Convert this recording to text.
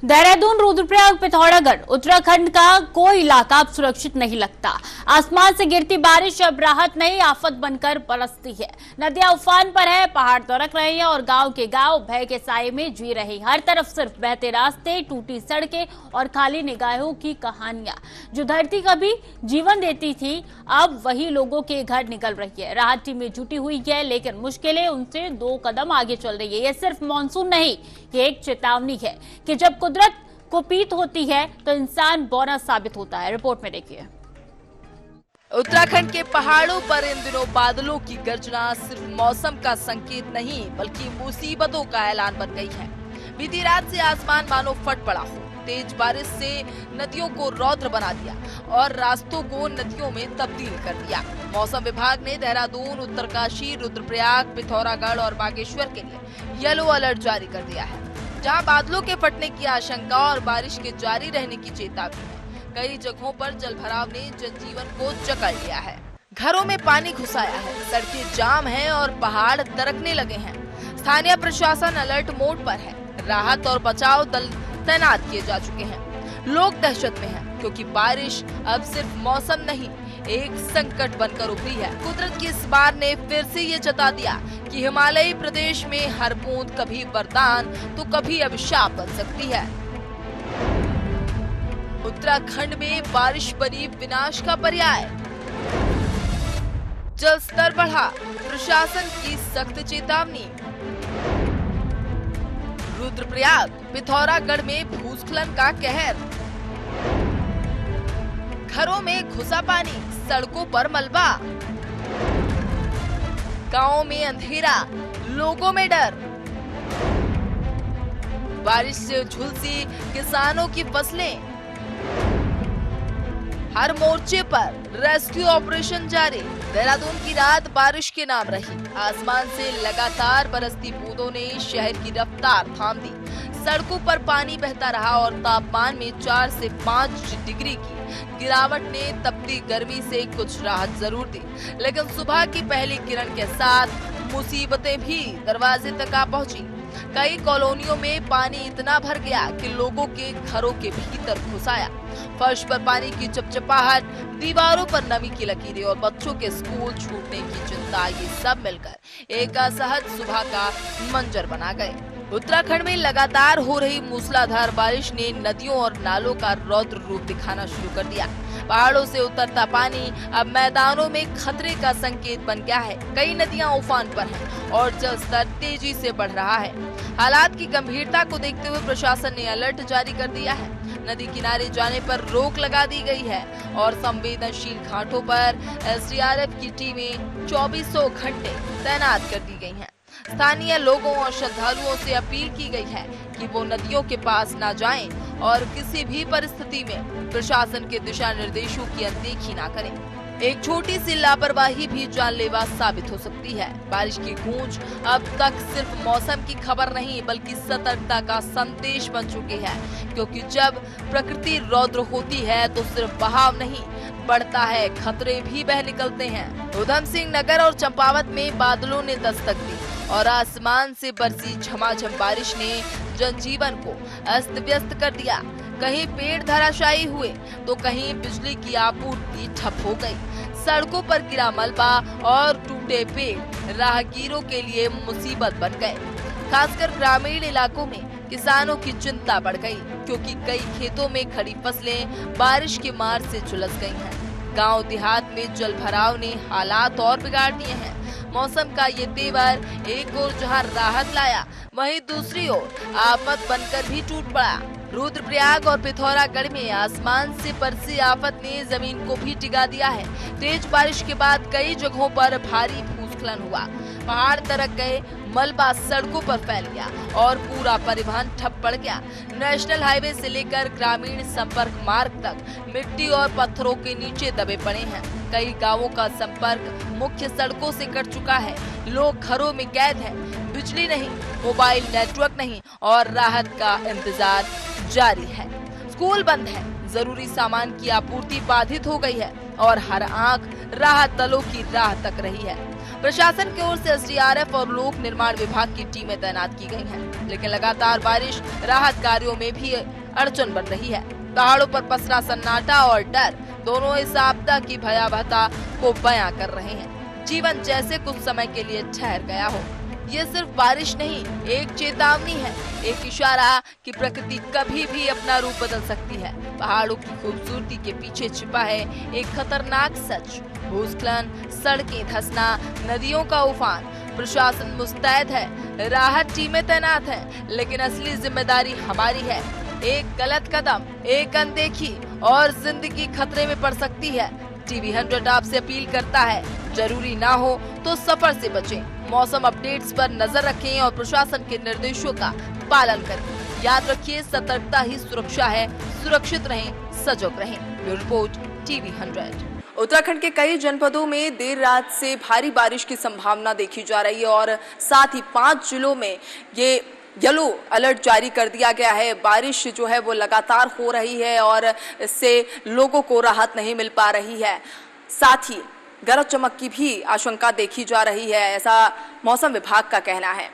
देहरादून, रुद्रप्रयाग, पिथौरागढ़, उत्तराखंड का कोई इलाका अब सुरक्षित नहीं लगता। आसमान से गिरती बारिश अब राहत नहीं, आफत बनकर बरसती है। नदियां उफान पर है, पहाड़ दरक रहे हैं और गांव के गांव भय के साए में जी रहे। हर तरफ सिर्फ बहते रास्ते, टूटी सड़कें और खाली निगाहों की कहानियां। जो धरती कभी जीवन देती थी, अब वही लोगों के घर निकल रही है। राहत टीमें जुटी हुई है, लेकिन मुश्किलें उनसे 2 कदम आगे चल रही है। ये सिर्फ मानसून नहीं, ये एक चेतावनी है कि जब कुदरत कुपीत होती है तो इंसान बोनस साबित होता है। रिपोर्ट में देखिए। उत्तराखंड के पहाड़ों पर इन दिनों बादलों की गर्जना सिर्फ मौसम का संकेत नहीं बल्कि मुसीबतों का ऐलान बन गई है। बीती रात से आसमान मानो फट पड़ा हो। तेज बारिश से नदियों को रौद्र बना दिया और रास्तों को नदियों में तब्दील कर दिया। मौसम विभाग ने देहरादून, उत्तरकाशी, रुद्रप्रयाग, पिथौरागढ़ और बागेश्वर के लिए येलो अलर्ट जारी कर दिया है, जहां बादलों के फटने की आशंका और बारिश के जारी रहने की चेतावनी है। कई जगहों पर जलभराव ने जनजीवन को जकड़ लिया है। घरों में पानी घुस आया है, सड़कें जाम हैं और पहाड़ दरकने लगे हैं। स्थानीय प्रशासन अलर्ट मोड पर है। राहत और बचाव दल तैनात किए जा चुके हैं। लोग दहशत में हैं क्योंकि बारिश अब सिर्फ मौसम नहीं, एक संकट बनकर उभरी है। कुदरत की इस बार ने फिर से ये जता दिया कि हिमालयी प्रदेश में हर बूंद कभी वरदान तो कभी अभिशाप बन सकती है। उत्तराखंड में बारिश बनी विनाश का पर्याय। जल स्तर बढ़ा, प्रशासन की सख्त चेतावनी। रुद्रप्रयाग, पिथौरागढ़ में भूस्खलन का कहर। घरों में घुसा पानी, सड़कों पर मलबा। गांवों में अंधेरा, लोगों में डर। बारिश से झुलसी किसानों की फसलें। हर मोर्चे पर रेस्क्यू ऑपरेशन जारी। देहरादून की रात बारिश के नाम रही। आसमान से लगातार बरसती बूंदों ने शहर की रफ्तार थाम दी। सड़कों पर पानी बहता रहा और तापमान में 4 से 5 डिग्री की गिरावट ने तपती गर्मी से कुछ राहत जरूर दी, लेकिन सुबह की पहली किरण के साथ मुसीबतें भी दरवाजे तक आ पहुंची। कई कॉलोनियों में पानी इतना भर गया कि लोगों के घरों के भीतर घुस आया। फर्श पर पानी की चिपचिपाहट, दीवारों पर नमी की लकीरें और बच्चों के स्कूल छूटने की चिंता, ये सब मिलकर एक असहज सुबह का मंजर बना गए। उत्तराखंड में लगातार हो रही मूसलाधार बारिश ने नदियों और नालों का रौद्र रूप दिखाना शुरू कर दिया। पहाड़ों से उतरता पानी अब मैदानों में खतरे का संकेत बन गया है। कई नदियां उफान पर हैं और जल स्तर तेजी से बढ़ रहा है। हालात की गंभीरता को देखते हुए प्रशासन ने अलर्ट जारी कर दिया है। नदी किनारे जाने पर रोक लगा दी गई है और संवेदनशील घाटों पर एसडीआरएफ की टीमें 2400 घंटे तैनात कर दी गई हैं। स्थानीय लोगों और श्रद्धालुओं से अपील की गई है कि वो नदियों के पास न जाएं और किसी भी परिस्थिति में प्रशासन के दिशा निर्देशों की अनदेखी न करें। एक छोटी सी लापरवाही भी जानलेवा साबित हो सकती है। बारिश की गूंज अब तक सिर्फ मौसम की खबर नहीं बल्कि सतर्कता का संदेश बन चुकी है, क्योंकि जब प्रकृति रौद्र होती है तो सिर्फ बहाव नहीं बढ़ता है, खतरे भी बह निकलते हैं। उधम सिंह नगर और चंपावत में बादलों ने दस्तक दी और आसमान से बरसी झमाझम बारिश ने जनजीवन को अस्त व्यस्त कर दिया। कहीं पेड़ धराशायी हुए तो कहीं बिजली की आपूर्ति ठप हो गई। सड़कों पर गिरा मलबा और टूटे पेड़ राहगीरों के लिए मुसीबत बन गए। खासकर ग्रामीण इलाकों में किसानों की चिंता बढ़ गई, क्योंकि कई खेतों में खड़ी फसलें बारिश की मार से झुलस गई हैं। गांव देहात में जल भराव ने हालात और बिगाड़ दिए हैं। मौसम का ये तेवर एक ओर जहां राहत लाया, वहीं दूसरी ओर आफत बनकर भी टूट पड़ा। रुद्रप्रयाग और पिथौरागढ़ में आसमान से बरसी आफत ने जमीन को भी टिका दिया है। तेज बारिश के बाद कई जगहों पर भारी भूस्खलन हुआ, पहाड़ दरक गए, मलबा सड़कों पर फैल गया और पूरा परिवहन ठप पड़ गया। नेशनल हाईवे से लेकर ग्रामीण संपर्क मार्ग तक मिट्टी और पत्थरों के नीचे दबे पड़े हैं। कई गांवों का संपर्क मुख्य सड़कों से कट चुका है। लोग घरों में कैद हैं, बिजली नहीं, मोबाइल नेटवर्क नहीं और राहत का इंतजार जारी है। स्कूल बंद है, जरूरी सामान की आपूर्ति बाधित हो गई है और हर आंख राहत दलों की राह तक रही है। प्रशासन की ओर से एसडीआरएफ और लोक निर्माण विभाग की टीमें तैनात की गई हैं, लेकिन लगातार बारिश राहत कार्यों में भी अड़चन बन रही है। पहाड़ों पर पसरा सन्नाटा और डर दोनों इस आपदा की भयावहता को बयां कर रहे हैं। जीवन जैसे कुछ समय के लिए ठहर गया हो। ये सिर्फ बारिश नहीं, एक चेतावनी है, एक इशारा कि प्रकृति कभी भी अपना रूप बदल सकती है। पहाड़ों की खूबसूरती के पीछे छिपा है एक खतरनाक सच। भूस्खलन, सड़कें धंसना, नदियों का उफान। प्रशासन मुस्तैद है, राहत टीमें तैनात हैं, लेकिन असली जिम्मेदारी हमारी है। एक गलत कदम, एक अनदेखी और जिंदगी खतरे में पड़ सकती है। टीवी 100 आपसे अपील करता है, जरूरी ना हो तो सफर से बचें, मौसम अपडेट्स पर नजर रखें और प्रशासन के निर्देशों का पालन करें। याद रखिए, सतर्कता ही सुरक्षा है। सुरक्षित रहें, सजग रहें। Bureau report, TV 100। उत्तराखंड के कई जनपदों में देर रात से भारी बारिश की संभावना देखी जा रही है और साथ ही 5 जिलों में ये येलो अलर्ट जारी कर दिया गया है। बारिश जो है वो लगातार हो रही है और इससे लोगों को राहत नहीं मिल पा रही है। साथ ही गरज चमक की भी आशंका देखी जा रही है, ऐसा मौसम विभाग का कहना है।